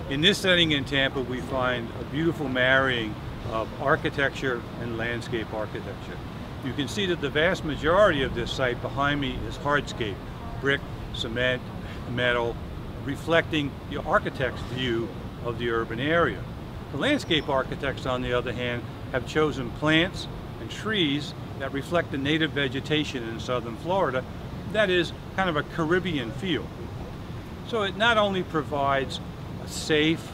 In this setting in Tampa, we find a beautiful marrying of architecture and landscape architecture. You can see that the vast majority of this site behind me is hardscape, brick, cement, metal, reflecting the architect's view of the urban area. The landscape architects, on the other hand, have chosen plants and trees that reflect the native vegetation in southern Florida, that is kind of a Caribbean feel. So it not only provides a safe,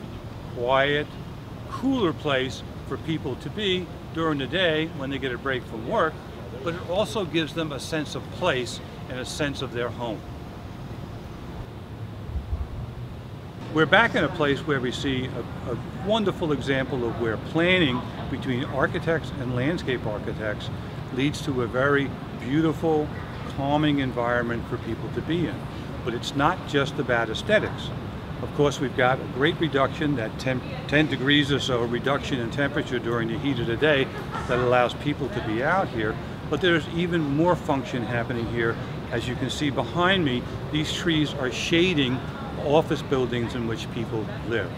quiet, cooler place for people to be during the day when they get a break from work, but it also gives them a sense of place and a sense of their home. We're back in a place where we see a wonderful example of where planning between architects and landscape architects leads to a very beautiful, calming environment for people to be in. But it's not just about aesthetics. Of course, we've got a great reduction, that 10 degrees or so reduction in temperature during the heat of the day that allows people to be out here. But there's even more function happening here. As you can see behind me, these trees are shading office buildings in which people live.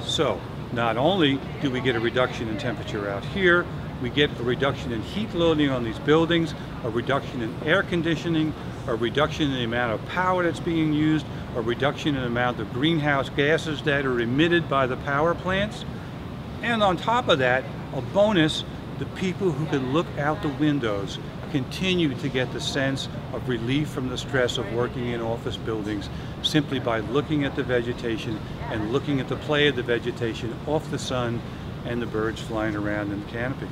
So not only do we get a reduction in temperature out here, we get a reduction in heat loading on these buildings, a reduction in air conditioning, a reduction in the amount of power that's being used, a reduction in the amount of greenhouse gases that are emitted by the power plants. And on top of that, a bonus, the people who can look out the windows continue to get the sense of relief from the stress of working in office buildings simply by looking at the vegetation and looking at the play of the vegetation off the sun and the birds flying around in the canopy.